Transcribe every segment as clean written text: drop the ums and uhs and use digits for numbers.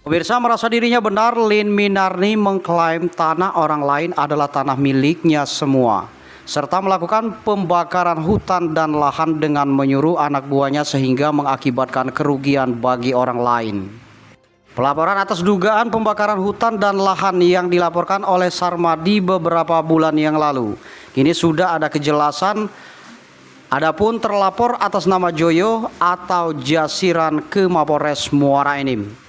Pemirsa merasa dirinya benar, Lin Minarni mengklaim tanah orang lain adalah tanah miliknya semua, serta melakukan pembakaran hutan dan lahan dengan menyuruh anak buahnya sehingga mengakibatkan kerugian bagi orang lain. Pelaporan atas dugaan pembakaran hutan dan lahan yang dilaporkan oleh Sarmadi beberapa bulan yang lalu, kini sudah ada kejelasan. Adapun terlapor atas nama Joyo atau Jasiran ke Mapolres Muara Enim.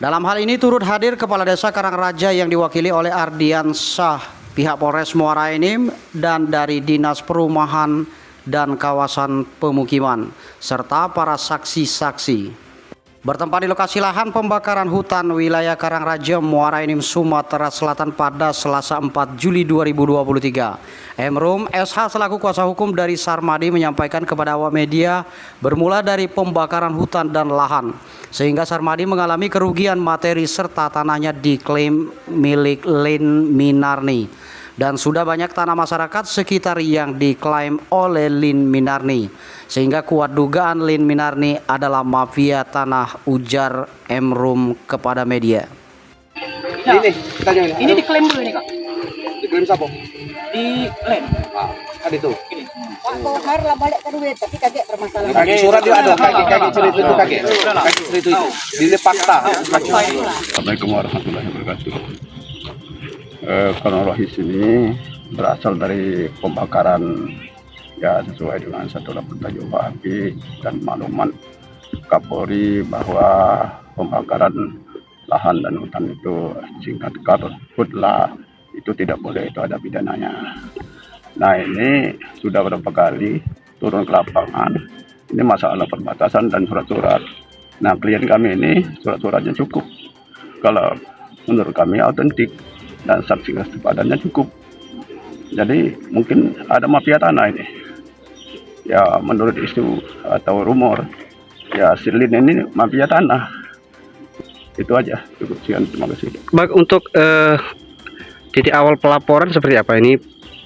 Dalam hal ini turut hadir Kepala Desa Karangraja yang diwakili oleh Ardian Syah, pihak Polres Muara Enim, dan dari Dinas Perumahan dan Kawasan Pemukiman, serta para saksi-saksi. Bertempat di lokasi lahan pembakaran hutan wilayah Karangraja, Muara Enim, Sumatera Selatan pada Selasa 4 Juli 2023. Emrum SH selaku kuasa hukum dari Sarmadi menyampaikan kepada awak media bermula dari pembakaran hutan dan lahan, sehingga Sarmadi mengalami kerugian materi serta tanahnya diklaim milik Lin Minarni. Dan sudah banyak tanah masyarakat sekitar yang diklaim oleh Lin Minarni, sehingga kuat dugaan Lin Minarni adalah mafia tanah, ujar Emrum kepada media. Ya, ini diklaim dulu ini Kak. Diklaim siapa? Di klaim. Ada itu. Ini. Pak Kohar lah balik ke duit, tapi kakek bermasalah. Kaki surat dia ada, kaki cerita itu kaki. Kaki cerita itu. Di fakta. Assalamualaikum warahmatullahi wabarakatuh. Kronologis ini berasal dari pembakaran ya sesuai dengan satu lapor tajubah api dan maklumat Kapolri bahwa pembakaran lahan dan hutan itu singkat karhutla itu tidak boleh, itu ada pidananya. Nah, ini sudah berapa kali turun ke lapangan, ini masalah perbatasan dan surat-surat. Nah, klien kami ini surat-suratnya cukup, kalau menurut kami autentik, dan saksi kesempatannya cukup. Jadi mungkin ada mafia tanah ini. Ya, menurut isu atau rumor, ya si Lin ini mafia tanah. Itu aja, cukup sekian, terima kasih. Baik, untuk titik awal pelaporan seperti apa ini?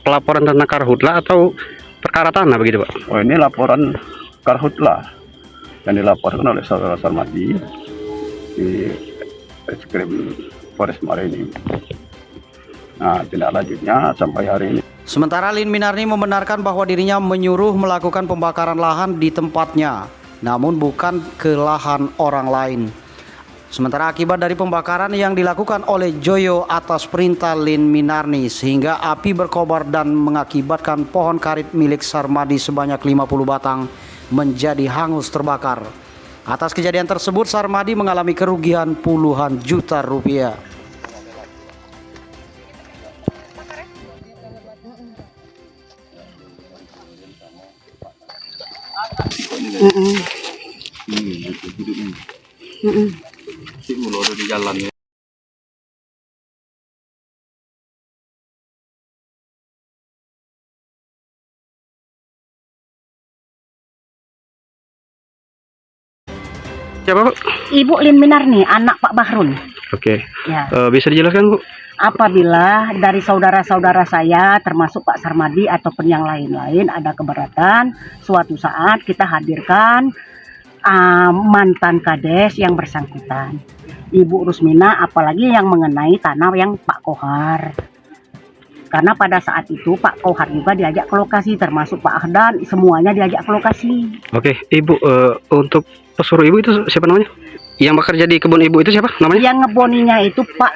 Pelaporan tentang karhutla atau perkara tanah begitu, Pak? Oh, ini laporan karhutla yang dilaporkan oleh saudara Sarmadi di Reskrim Polres Muara Enim. Nah, tindak lanjutnya sampai hari ini. Sementara Lin Minarni membenarkan bahwa dirinya menyuruh melakukan pembakaran lahan di tempatnya, namun bukan ke lahan orang lain. Sementara akibat dari pembakaran yang dilakukan oleh Joyo atas perintah Lin Minarni, sehingga api berkobar dan mengakibatkan pohon karet milik Sarmadi sebanyak 50 batang menjadi hangus terbakar. Atas kejadian tersebut, Sarmadi mengalami kerugian puluhan juta rupiah. Mulu ada di jalan ya. Siapa, Bu? Ibu Lin Minarni, anak Pak Bahrun. Oke. Ya. Bisa dijelaskan, Bu? Apabila dari saudara-saudara saya, termasuk Pak Sarmadi ataupun yang lain-lain ada keberatan, suatu saat kita hadirkan mantan kades yang bersangkutan, Ibu Rusmina, apalagi yang mengenai tanah yang Pak Kohar. Karena pada saat itu Pak Kohar juga diajak ke lokasi, termasuk Pak Ahdan, semuanya diajak ke lokasi. Oke, Ibu, untuk pesuruh Ibu itu siapa namanya? Yang bekerja di kebun Ibu itu siapa namanya? Yang ngeboninya itu Pak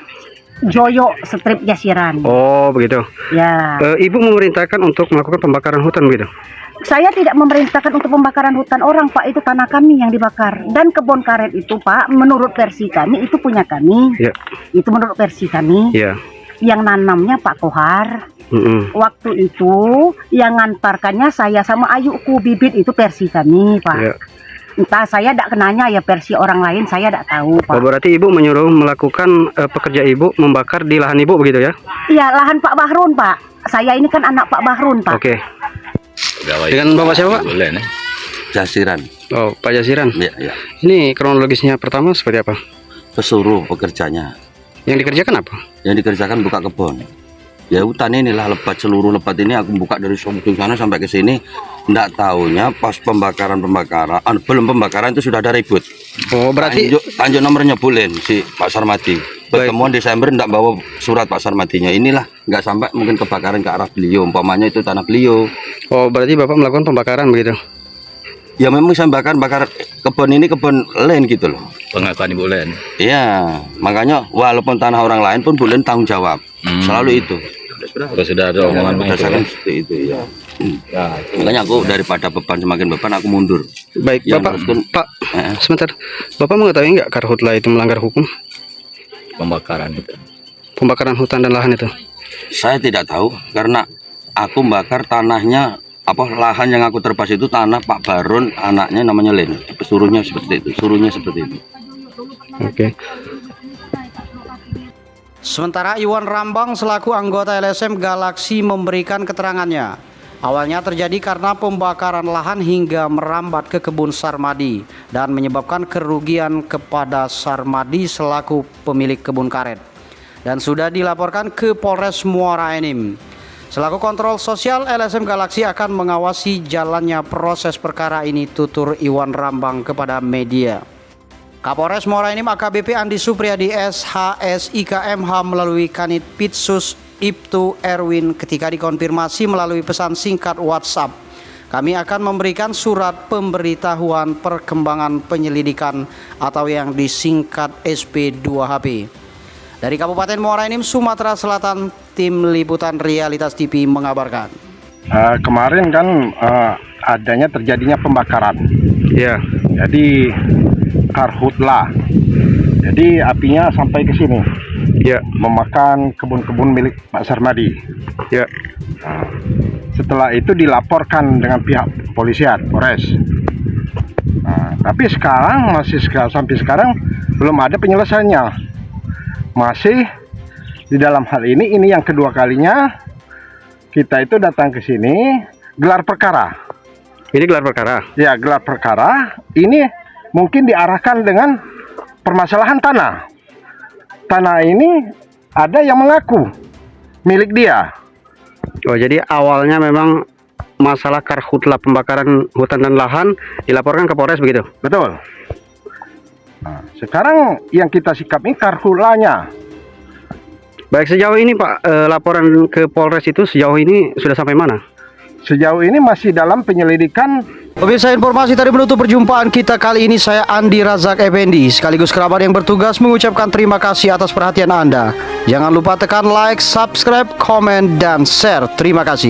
Joyo Strip Jasiran. Oh, begitu. Ya. Ibu memerintahkan untuk melakukan pembakaran hutan begitu? Saya tidak memerintahkan untuk pembakaran hutan orang, Pak. Itu tanah kami yang dibakar. Dan kebun karet itu, Pak, menurut versi kami itu punya kami. Ya. Itu menurut versi kami. Ya. Yang nanamnya Pak Kohar. Waktu itu yang ngantarkannya saya sama Ayuku bibit, itu versi kami, Pak. Ya. Entah, saya tidak kenanya ya versi orang lain, saya tidak tahu, Pak. Oh, berarti Ibu menyuruh melakukan pekerja Ibu membakar di lahan Ibu begitu ya? Iya, lahan Pak Bahrun, Pak. Saya ini kan anak Pak Bahrun, Pak. Oke. Dengan Bapak siapa, Pak? Boleh nih. Jasiran. Oh, Pak Jasiran. Ya, ya. Ini kronologisnya pertama seperti apa? Pesuruh pekerjanya. Yang dikerjakan apa? Yang dikerjakan buka kebun. Ya hutan inilah lebat, seluruh lebat ini aku buka dari ujung sana sampai ke sini. Nggak taunya pas pembakaran belum pembakaran itu sudah ada ribut. Oh, berarti Tanjung nomor nyebulin si Pak Sarmadi. Pertemuan Desember nggak bawa surat Pak Sarmadinya. Inilah nggak sampai mungkin kebakaran ke arah beliau. Umpamanya itu tanah beliau. oh berarti Bapak melakukan pembakaran begitu. Ya memang saya bakar kebun ini kebun lain gitu loh. Pengakuan Ibu Len. Iya, makanya walaupun tanah orang lain pun Bu Len tanggung jawab. Selalu itu. Sudah ada omongan begitu. Berdasarkan seperti itu ya. Makanya aku daripada semakin beban aku mundur. Baik, Yang Bapak, teruskan- Pak, sebentar. Bapak mengetahui nggak karhutla itu melanggar hukum? Pembakaran itu. Pembakaran hutan dan lahan itu? Saya tidak tahu karena aku bakar tanahnya lahan yang aku terpas itu tanah Pak Barun, anaknya namanya Len. Suruhnya seperti itu. Oke. Sementara Iwan Rambang selaku anggota LSM Galaksi memberikan keterangannya. Awalnya terjadi karena pembakaran lahan hingga merambat ke kebun Sarmadi dan menyebabkan kerugian kepada Sarmadi selaku pemilik kebun karet. Dan sudah dilaporkan ke Polres Muara Enim. Selaku kontrol sosial, LSM Galaksi akan mengawasi jalannya proses perkara ini, tutur Iwan Rambang kepada media. Kapolres Muara Enim AKBP Andi Supriyadi SHSIKMH melalui Kanit Pitsus Ibtu Erwin ketika dikonfirmasi melalui pesan singkat WhatsApp. Kami akan memberikan surat pemberitahuan perkembangan penyelidikan atau yang disingkat SP2HP. Dari Kabupaten Muara Enim, Sumatera Selatan, tim liputan Realitas TV mengabarkan. Kemarin kan terjadinya pembakaran. Ya. Jadi karhutla. Jadi apinya sampai ke sini. Ya. Memakan kebun-kebun milik Pak Sarmadi. Ya. Setelah itu dilaporkan dengan pihak kepolisian, Polres. Tapi sampai sekarang belum ada penyelesaiannya. Masih di dalam hal ini yang kedua kalinya kita itu datang ke sini gelar perkara. Ini gelar perkara. Ya, gelar perkara ini mungkin diarahkan dengan permasalahan tanah. Tanah ini ada yang mengaku milik dia. Oh, jadi awalnya memang masalah karhutla pembakaran hutan dan lahan dilaporkan ke Polres begitu? Betul. Nah, sekarang yang kita sikap ini karhutlanya. Baik, sejauh ini Pak, laporan ke Polres itu sejauh ini sudah sampai mana? Sejauh ini masih dalam penyelidikan. Pemirsa, informasi tadi menutup perjumpaan kita kali ini. Saya Andi Razak Effendi sekaligus kerabat yang bertugas mengucapkan terima kasih atas perhatian Anda. Jangan lupa tekan like, subscribe, komen, dan share. Terima kasih.